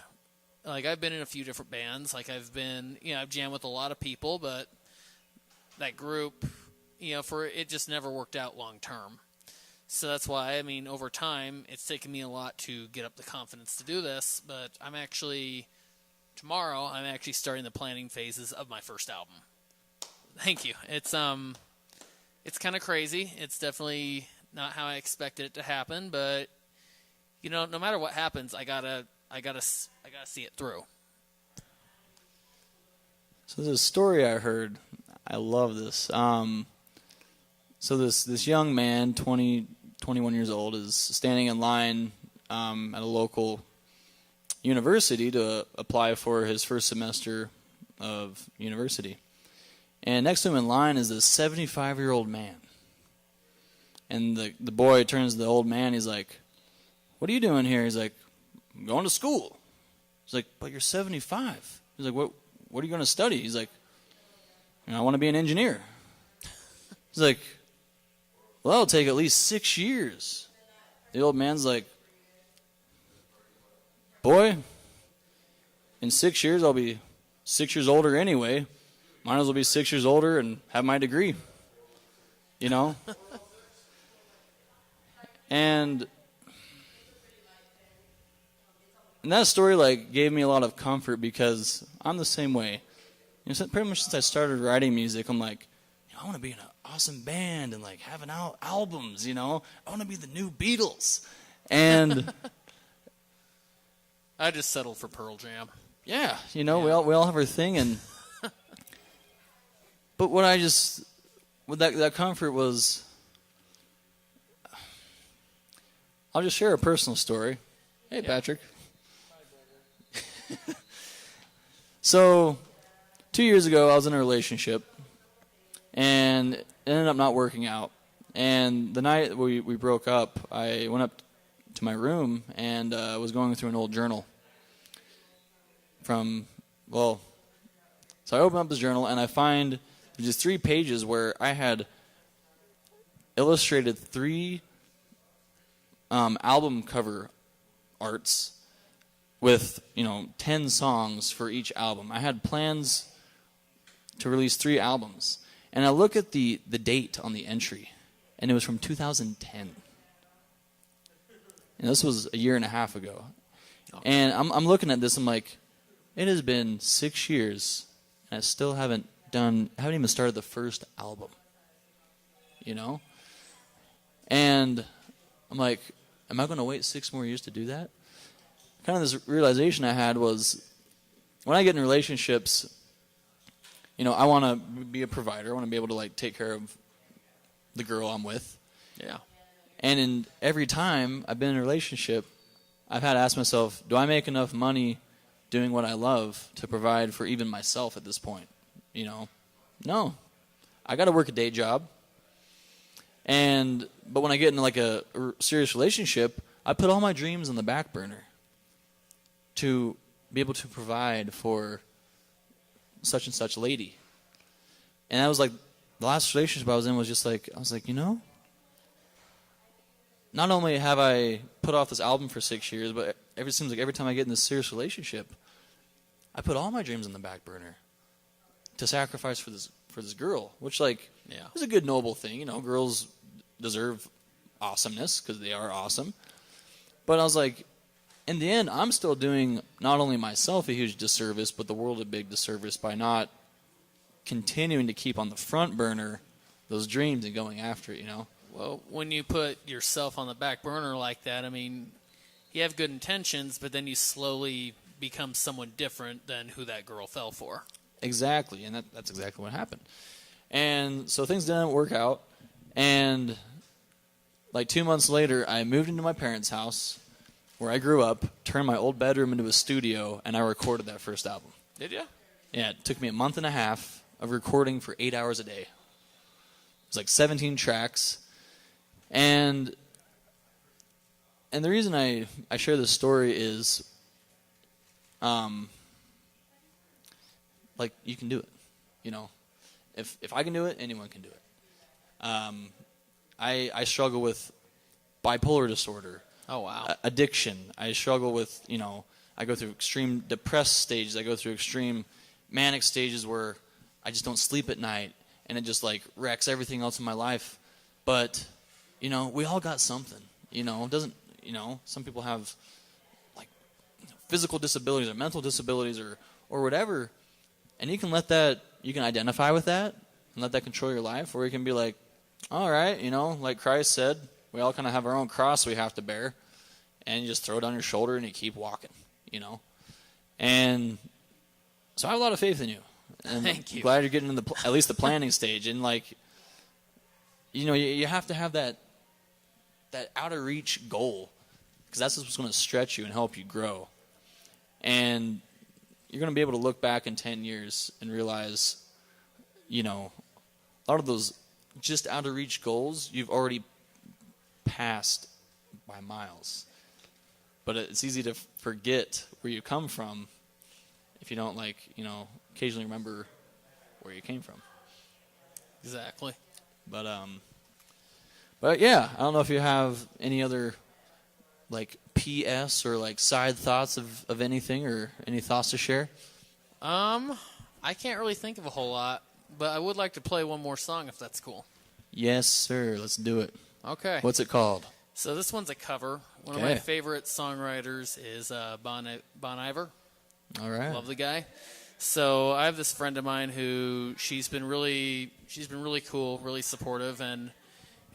Like, I've been in a few different bands. Like, I've jammed with a lot of people, but that group, it just never worked out long term. So that's why, over time, it's taken me a lot to get up the confidence to do this, but tomorrow, I'm actually starting the planning phases of my first album. Thank you. It's kind of crazy. It's definitely not how I expected it to happen, but, no matter what happens, I gotta see it through. So there's a story I heard. I love this. So this young man, 21 years old, is standing in line at a local university to apply for his first semester of university. And next to him in line is this 75-year-old man. And the boy turns to the old man. He's like, "What are you doing here?" He's like, "I'm going to school." He's like, "But you're 75." He's like, "What are you going to study?" He's like, "I want to be an engineer." He's like, "Well, that'll take at least 6 years." The old man's like, "Boy, in 6 years I'll be 6 years older anyway. Might as well be 6 years older and have my degree." And that story gave me a lot of comfort, because I'm the same way. pretty much since I started writing music, I'm like, I want to be in an awesome band and like having albums. I want to be the new Beatles. And I just settled for Pearl Jam. yeah, we all have our thing, and but what that comfort was. I'll just share a personal story. Hey, Patrick. So, 2 years ago, I was in a relationship, and it ended up not working out. And the night we broke up, I went up to my room and was going through an old journal. So I open up this journal, and I find just 3 pages where I had illustrated 3 album cover arts with 10 songs for each album. I had plans to release 3 albums, and I look at the date on the entry, and it was from 2010, and this was a year and a half ago. And I'm looking at this, I'm like, it has been 6 years, and I still haven't even started the first album, and I'm like, am I going to wait 6 more years to do that? Kind of this realization I had was, when I get in relationships, I want to be a provider. I want to be able to like take care of the girl I'm with. Yeah. And in every time I've been in a relationship, I've had to ask myself, do I make enough money doing what I love to provide for even myself at this point? No. I got to work a day job. But when I get into like a serious relationship, I put all my dreams on the back burner to be able to provide for such and such lady. And that was like the last relationship I was in was just like, I was like, not only have I put off this album for 6 years, but it seems like every time I get in this serious relationship, I put all my dreams on the back burner to sacrifice for this girl, which is a good noble thing. Girls deserve awesomeness because they are awesome. But I was like, in the end, I'm still doing not only myself a huge disservice, but the world a big disservice by not continuing to keep on the front burner those dreams and going after it, Well, when you put yourself on the back burner like that, I mean, you have good intentions, but then you slowly become someone different than who that girl fell for. Exactly, and that's exactly what happened. And so things didn't work out, and like 2 months later, I moved into my parents' house where I grew up, turned my old bedroom into a studio, and I recorded that first album. Did you? Yeah, it took me a month and a half of recording for 8 hours a day. It was like 17 tracks. And the reason I share this story is, like, you can do it. If I can do it, anyone can do it. I struggle with bipolar disorder. Oh, wow. Addiction. I struggle with, I go through extreme depressed stages. I go through extreme manic stages where I just don't sleep at night, and it just like wrecks everything else in my life. But, we all got something. It doesn't, some people have like physical disabilities or mental disabilities or whatever, and you can identify with that and let that control your life, or you can be like, all right, like Christ said, we all kind of have our own cross we have to bear, and you just throw it on your shoulder and you keep walking, And so I have a lot of faith in you. And Thank you. I'm glad you're getting in at least the planning stage. And you have to have that out of reach goal, because that's what's going to stretch you and help you grow. And you're going to be able to look back in 10 years and realize, a lot of those just out of reach goals you've already passed by miles. But it's easy to forget where you come from if you don't occasionally remember where you came from. Exactly. But yeah, I don't know if you have any other PS or side thoughts of anything, or any thoughts to share. I can't really think of a whole lot, but I would like to play one more song if that's cool. Yes, sir. Let's do it. Okay. What's it called? So this one's a cover. One of my favorite songwriters is Bon Iver. All right. Love the guy. So I have this friend of mine who she's been really cool, really supportive, and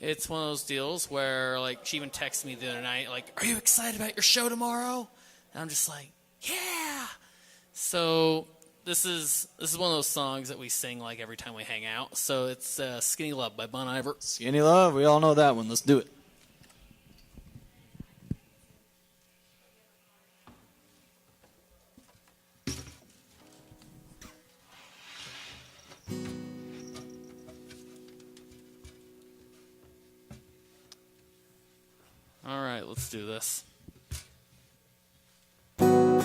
it's one of those deals where like she even texted me the other night, like, "Are you excited about your show tomorrow?" And I'm just like, "Yeah." So this is one of those songs that we sing like every time we hang out. So it's "Skinny Love" by Bon Iver. Skinny Love, we all know that one. Let's do it. All right, let's do this. Come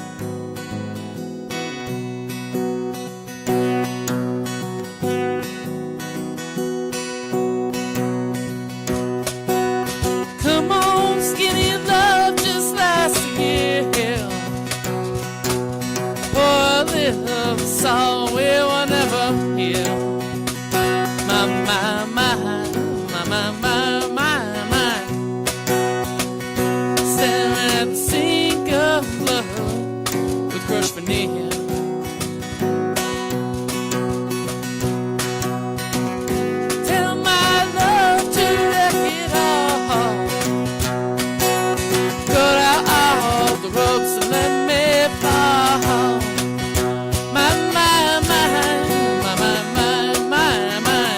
on, skinny love, just last a year. Poor little song we will never hear. My, my, my, my, my, my, my, my. Standing at the sink of love with crushed veneer. Tell my love to wreck it all. Cut out all the ropes and let me fall. My, my, my, my, my, my, my, my.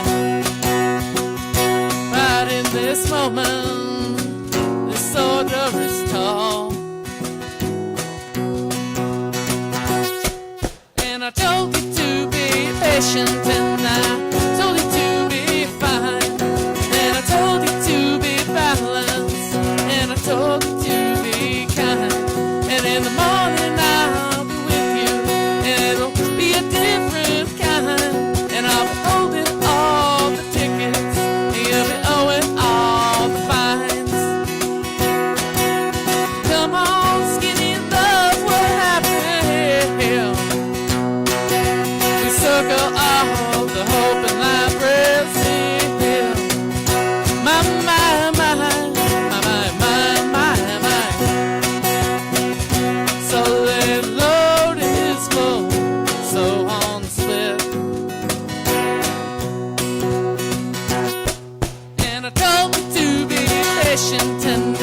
Right in this moment, this order is tall. And I told you to be patient, and I told you to be fine, and I told you to be balanced, and I told you to be kind. And in the morning I'll be with you, and it'll be a different kind. And I'll be holding all the tickets, and you'll be owing all the fines. Come on, skinny love, what happened here? We circle all the hope and libraries here. My, my, my, my, my, my, my. So they load is full, so on the split. And I told you to be patient, and I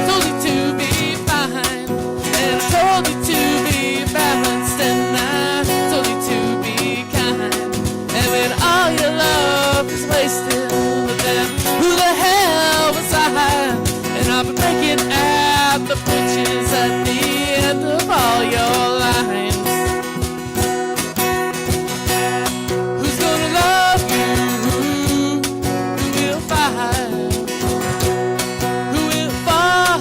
told you to be fine, and I told you to be balanced, and I told you to be kind. And when all your love is wasted, then who the hell was I? And I'll be breaking at the bridges at the end of all your lines. Who's gonna love you? Who will fight? Who will fall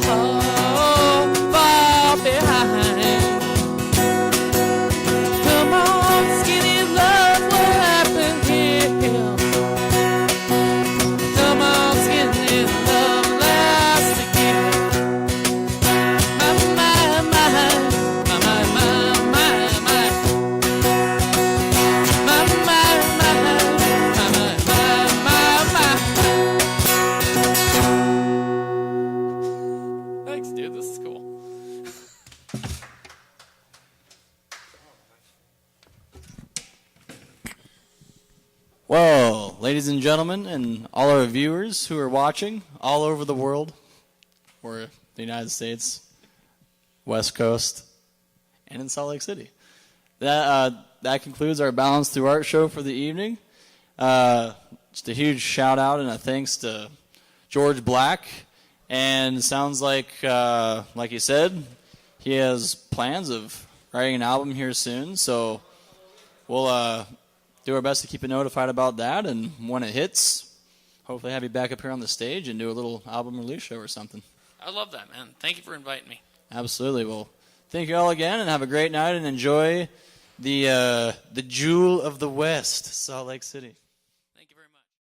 behind? Come on, skinny love, what happened here? Come on, skinny love, last again. My, my, my, my, my, my, my, my. My, my, my, my, my, my, my. Thanks, dude. This is cool. Well, ladies and gentlemen, and all our viewers who are watching all over the world, or the United States, West Coast, and in Salt Lake City. That concludes our Balance Through Art show for the evening. Just a huge shout out and a thanks to George Black. And it sounds like he said, he has plans of writing an album here soon. So we'll do our best to keep you notified about that. And when it hits, hopefully have you back up here on the stage and do a little album release show or something. I love that, man. Thank you for inviting me. Absolutely. Well, thank you all again, and have a great night, and enjoy the Jewel of the West, Salt Lake City.